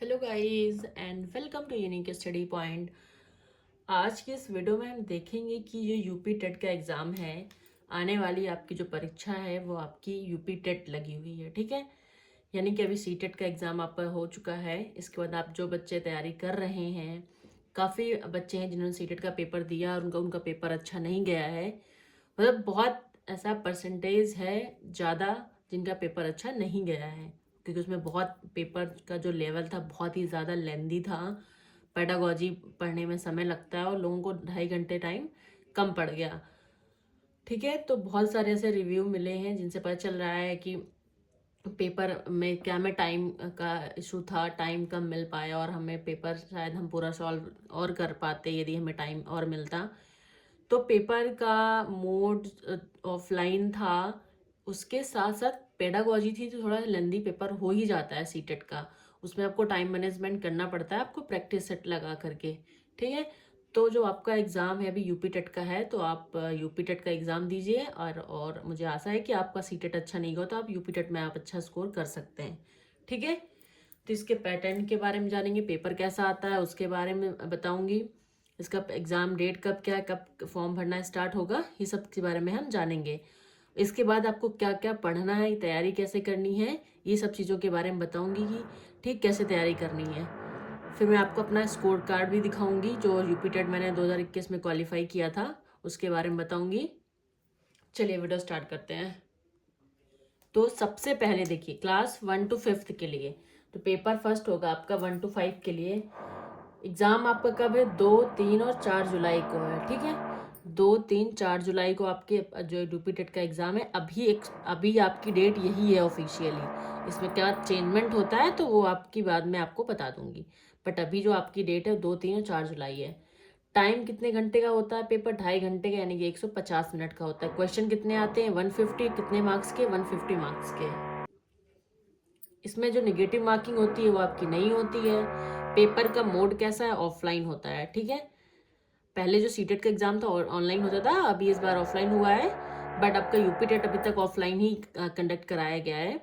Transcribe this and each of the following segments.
Hello guys and welcome to unique study point. आज की इस वीडियो में हम देखेंगे कि ये यूपी टेट का एग्ज़ाम है। आने वाली आपकी जो परीक्षा है वो आपकी यूपी टेट लगी हुई है, ठीक है। यानी कि अभी सी टेट का एग्ज़ाम आपका हो चुका है। इसके बाद आप जो बच्चे तैयारी कर रहे हैं, काफ़ी बच्चे हैं जिन्होंने सी टेट का पेपर दिया और उनका उनका पेपर अच्छा नहीं गया है। मतलब बहुत ऐसा परसेंटेज है ज़्यादा जिनका पेपर अच्छा नहीं गया है, क्योंकि उसमें बहुत पेपर का जो लेवल था बहुत ही ज़्यादा लेंदी था। पेडागोजी पढ़ने में समय लगता है और लोगों को 2.5 घंटे टाइम कम पड़ गया, ठीक है। तो बहुत सारे ऐसे रिव्यू मिले हैं जिनसे पता चल रहा है कि पेपर में क्या में टाइम का इशू था, टाइम कम मिल पाया और हमें पेपर शायद हम पूरा सॉल्व और कर पाते यदि हमें टाइम और मिलता। तो पेपर का मोड ऑफलाइन था, उसके साथ साथ पेडागोजी थी, तो थोड़ा लेंदी पेपर हो ही जाता है सीटेट का। उसमें आपको टाइम मैनेजमेंट करना पड़ता है, आपको प्रैक्टिस सेट लगा करके, ठीक है। तो जो आपका एग्ज़ाम है अभी यूपी टेट का है, तो आप यूपी टेट का एग्ज़ाम दीजिए और मुझे आशा है कि आपका सी टेट अच्छा नहीं हुआ तो आप यूपी टेट में आप अच्छा स्कोर कर सकते हैं, ठीक है। तो इसके पैटर्न के बारे में जानेंगे, पेपर कैसा आता है उसके बारे में बताऊंगी, इसका एग्ज़ाम डेट कब क्या है, कब फॉर्म भरना स्टार्ट होगा, ये सब के बारे में हम जानेंगे। इसके बाद आपको क्या क्या पढ़ना है, तैयारी कैसे करनी है, ये सब चीज़ों के बारे में बताऊंगी कि ठीक कैसे तैयारी करनी है। फिर मैं आपको अपना स्कोर कार्ड भी दिखाऊंगी जो यूपी टेट मैंने 2021 में क्वालिफाई किया था, उसके बारे में बताऊंगी। चलिए वीडियो स्टार्ट करते हैं। तो सबसे पहले देखिए क्लास 1 to 5 के लिए तो पेपर फर्स्ट होगा आपका 1 to 5 के लिए। एग्ज़ाम आपका कब है? 2, 3 और 4 जुलाई को है, ठीक है। 2, 3, 4 जुलाई को आपके जो रिपीटेड का एग्ज़ाम है। अभी आपकी डेट यही है ऑफिशियली। इसमें क्या चेंजमेंट होता है तो वो आपकी बाद में आपको बता दूंगी, बट अभी जो आपकी डेट है 2, 3 और 4 जुलाई है। टाइम कितने घंटे का होता है पेपर? 2.5 घंटे का, यानी कि 150 मिनट का होता है। क्वेश्चन कितने आते हैं? 150। कितने मार्क्स के? 150 मार्क्स के। इसमें जो निगेटिव मार्किंग होती है वो आपकी नहीं होती है। पेपर का मोड कैसा है? ऑफलाइन होता है, ठीक है। पहले जो सीटेट का एग्जाम था ऑनलाइन होता था, अभी इस बार ऑफलाइन हुआ है, बट आपका यूपी टेट अभी तक ऑफलाइन ही कंडक्ट कराया गया है,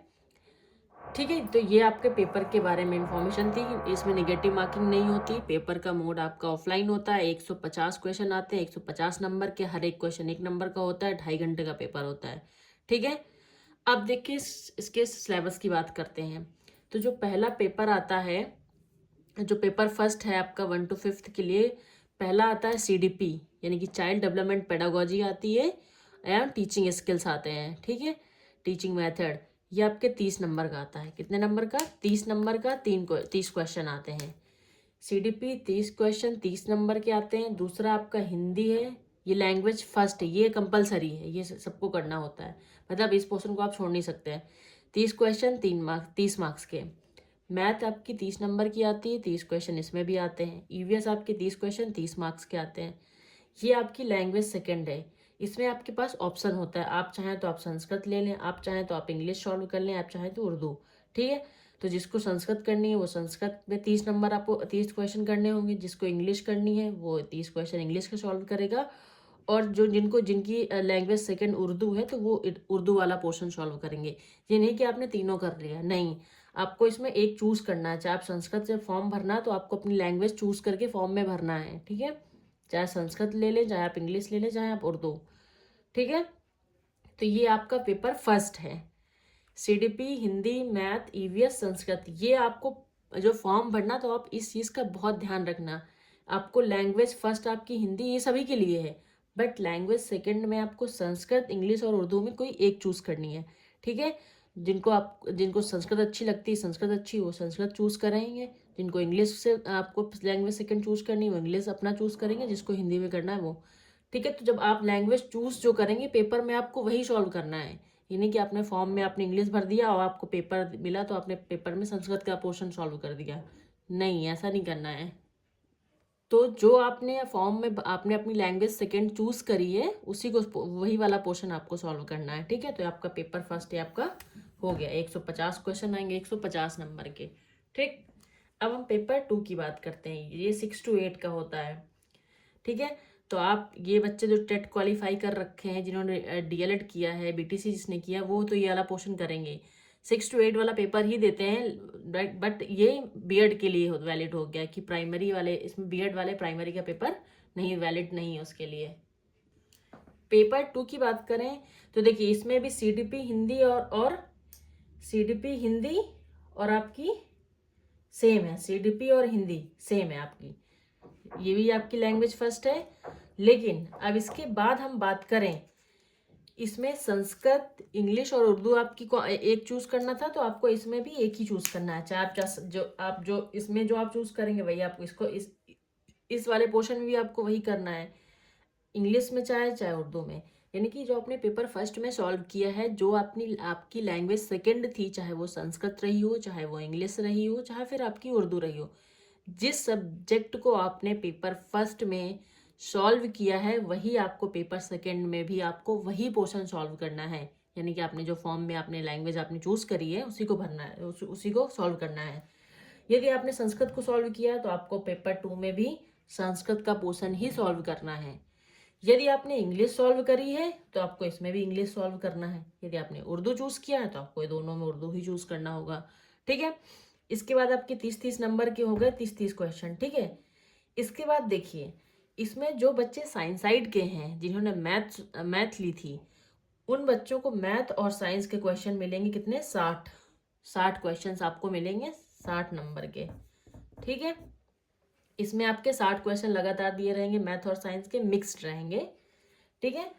ठीक है। तो ये आपके पेपर के बारे में इंफॉर्मेशन थी। इसमें नेगेटिव मार्किंग नहीं होती। पेपर का मोड आपका ऑफलाइन होता है। 150 क्वेश्चन आते हैं, 150 नंबर के, हर एक क्वेश्चन 1 नंबर का होता है, 2.5 घंटे का पेपर होता है, ठीक है। अब देखिए इसके सिलेबस की बात करते हैं। तो जो पहला पेपर आता है, जो पेपर फर्स्ट है आपका 1 to 5 के लिए, पहला आता है CDP, यानी कि चाइल्ड डेवलपमेंट पेडागोजी आती है, एंड टीचिंग स्किल्स आते हैं, ठीक है। टीचिंग मेथड, ये आपके 30 नंबर का आता है। कितने नंबर का? 30 नंबर का। 30 क्वेश्चन आते हैं। CDP 30 क्वेश्चन 30 नंबर के आते हैं। दूसरा आपका हिंदी है, ये लैंग्वेज फर्स्ट है, ये कंपलसरी है, ये सबको करना होता है, मतलब इस पोर्शन को आप छोड़ नहीं सकते हैं। 30 क्वेश्चन 3 मार्क्स, 30 मार्क्स के। मैथ आपकी 30 नंबर की आती है, 30 क्वेश्चन इसमें भी आते हैं। EVS आपके 30 क्वेश्चन 30 मार्क्स के आते हैं। ये आपकी लैंग्वेज सेकंड है। इसमें आपके पास ऑप्शन होता है, आप चाहें तो आप संस्कृत ले लें, आप चाहें तो आप इंग्लिश सॉल्व कर लें, आप चाहें तो उर्दू, ठीक है। तो जिसको संस्कृत करनी है वो संस्कृत में 30 नंबर आपको 30 क्वेश्चन करने होंगे। जिसको इंग्लिश करनी है वो 30 क्वेश्चन इंग्लिश का सॉल्व करेगा। और जो जिनकी लैंग्वेज सेकंड उर्दू है तो वो उर्दू वाला पोर्शन सॉल्व करेंगे। ये नहीं कि आपने तीनों कर लिया, नहीं। आपको इसमें एक चूज करना है। चाहे आप संस्कृत से फॉर्म भरना है तो आपको अपनी लैंग्वेज चूज करके फॉर्म में भरना है, ठीक है। चाहे संस्कृत ले लें, चाहे आप इंग्लिश ले लें, चाहे आप उर्दू, ठीक है। तो ये आपका पेपर फर्स्ट है। CDP Hindi, math, EVS, Sanskrit, ये आपको जो फॉर्म भरना, तो आप इस चीज़ का बहुत ध्यान रखना। आपको लैंग्वेज फर्स्ट आपकी हिंदी, ये सभी के लिए है, बट लैंग्वेज सेकंड में आपको संस्कृत, इंग्लिश और उर्दू में कोई एक चूज करनी है, ठीक है। जिनको संस्कृत अच्छी लगती है, संस्कृत अच्छी, वो संस्कृत चूज करेंगे। जिनको इंग्लिश से आपको लैंग्वेज सेकंड चूज करनी है वो इंग्लिश अपना चूज करेंगे, जिसको हिंदी में करना है वो, ठीक है। तो जब आप लैंग्वेज चूज जो करेंगे पेपर में आपको वही सॉल्व करना है। ये नहीं कि आपने फॉर्म में आपने इंग्लिश भर दिया और आपको पेपर मिला तो आपने पेपर में संस्कृत का पोर्शन सॉल्व कर दिया, नहीं, ऐसा नहीं करना है। तो जो आपने फॉर्म में आपने अपनी लैंग्वेज सेकंड चूज करी है उसी को वही वाला पोर्शन आपको सॉल्व करना है, ठीक है। तो आपका पेपर फर्स्ट है आपका हो गया। 150 क्वेश्चन आएंगे, 150 नंबर के, ठीक। अब हम पेपर 2 की बात करते हैं। ये 6 to 8 का होता है, ठीक है। तो आप ये बच्चे जो टेट क्वालिफाई कर रखे हैं, जिन्होंने DLED किया है, BTC जिसने किया, वो तो ये वाला पोर्शन करेंगे। 6 to 8 वाला पेपर ही देते हैं, बट ये बीएड के लिए वैलिड हो गया कि प्राइमरी वाले, इसमें बीएड वाले प्राइमरी का पेपर नहीं वैलिड नहीं है उसके लिए। पेपर 2 की बात करें तो देखिए इसमें भी सीडीपी हिंदी और सीडीपी हिंदी और आपकी सेम है, सीडीपी और हिंदी सेम है आपकी, ये भी आपकी लैंग्वेज फर्स्ट है। लेकिन अब इसके बाद हम बात करें, इसमें संस्कृत, इंग्लिश और उर्दू आपकी को एक चूज करना था, तो आपको इसमें भी एक ही चूज करना है। चाहे आप जो इसमें जो आप चूज करेंगे वही आपको इसको इस वाले पोर्शन में भी आपको वही करना है, इंग्लिश में चाहे उर्दू में। यानी कि जो आपने पेपर फर्स्ट में सॉल्व किया है, जो आपकी लैंग्वेज सेकंड थी, चाहे वो संस्कृत रही हो, चाहे वो इंग्लिश रही हो, चाहे फिर आपकी उर्दू रही हो, जिस सब्जेक्ट को आपने पेपर फर्स्ट में सॉल्व किया है वही आपको पेपर सेकंड में भी आपको वही पोर्शन सॉल्व करना है। यानी कि आपने जो फॉर्म में आपने लैंग्वेज आपने चूज करी है उसी को भरना है, उसी को सॉल्व करना है। यदि आपने संस्कृत को सॉल्व किया तो आपको पेपर 2 में भी संस्कृत का पोर्शन ही सॉल्व करना है। यदि आपने इंग्लिश सॉल्व करी है तो आपको इसमें भी इंग्लिश सॉल्व करना है। यदि आपने उर्दू चूज किया है तो आपको दोनों में उर्दू ही चूज करना होगा। ठीक है, इसके बाद आपके 30-30 नंबर के हो गए, 30-30 क्वेश्चन। ठीक है, इसके बाद देखिए इसमें जो बच्चे साइंस साइड के हैं, जिन्होंने मैथ ली थी, उन बच्चों को मैथ और साइंस के क्वेश्चन मिलेंगे कितने, 60 क्वेश्चंस आपको मिलेंगे 60 नंबर के। ठीक है, इसमें आपके 60 क्वेश्चन लगातार दिए रहेंगे, मैथ और साइंस के मिक्स्ड रहेंगे। ठीक है,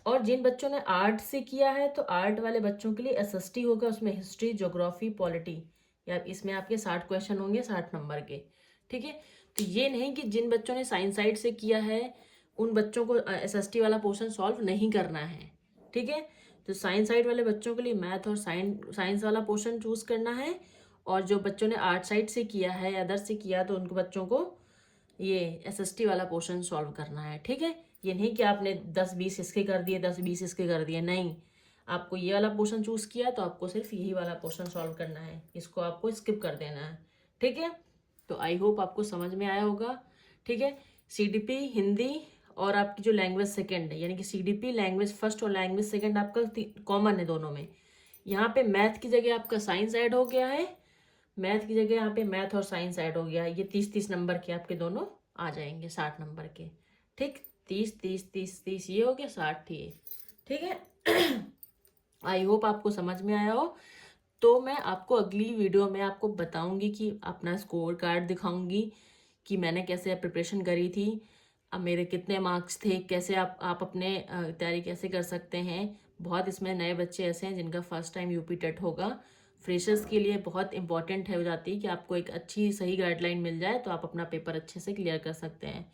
और जिन बच्चों ने आर्ट से किया है तो आर्ट वाले बच्चों के लिए एसएसटी होगा, उसमें हिस्ट्री, ज्योग्राफी, पॉलिटी, या इसमें आपके 60 क्वेश्चन होंगे 60 नंबर के। ठीक है, तो ये नहीं कि जिन बच्चों ने साइंस साइड से किया है उन बच्चों को एसएसटी वाला पोर्शन सॉल्व नहीं करना है। ठीक है, तो साइंस साइड वाले बच्चों के लिए मैथ और साइंस वाला पोर्शन चूज करना है, और जो बच्चों ने आर्ट साइड से किया है, अदर से किया, तो उनको बच्चों को ये एसएसटी वाला पोर्शन सॉल्व करना है। ठीक है, ये नहीं कि आपने 10-20 इसके कर दिए, 10-20 इसके कर दिए, नहीं, आपको ये वाला पोर्शन चूज किया तो आपको सिर्फ यही वाला पोर्शन सॉल्व करना है, इसको आपको स्किप कर देना है। ठीक है, तो आई होप आपको समझ में आया होगा। ठीक है, सीडीपी हिंदी और आपकी जो लैंग्वेज सेकंड है, यानी कि सीडीपी लैंग्वेज फर्स्ट और लैंग्वेज सेकंड आपका कॉमन है दोनों में। यहाँ पे मैथ की जगह आपका साइंस ऐड हो गया है, मैथ की जगह यहाँ पे मैथ और साइंस ऐड हो गया है। ये 30-30 नंबर के आपके दोनों आ जाएंगे 60 नंबर के। ठीक, 30-30-30-30 ये हो गया, 60 ये। ठीक है, आई होप आपको समझ में आया हो। तो मैं आपको अगली वीडियो में आपको बताऊंगी कि अपना स्कोर कार्ड दिखाऊंगी कि मैंने कैसे प्रिपरेशन करी थी, अब मेरे कितने मार्क्स थे, कैसे आप अपने तैयारी कैसे कर सकते हैं। बहुत इसमें नए बच्चे ऐसे हैं जिनका फर्स्ट टाइम यूपी टेट होगा, फ्रेशर्स के लिए बहुत इंपॉर्टेंट है हो जाती है कि आपको एक अच्छी सही गाइडलाइन मिल जाए तो आप अपना पेपर अच्छे से क्लियर कर सकते हैं।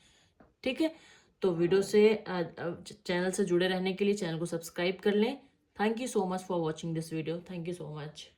ठीक है, तो वीडियो से चैनल से जुड़े रहने के लिए चैनल को सब्सक्राइब कर लें। Thank you so much for watching this video, thank you so much.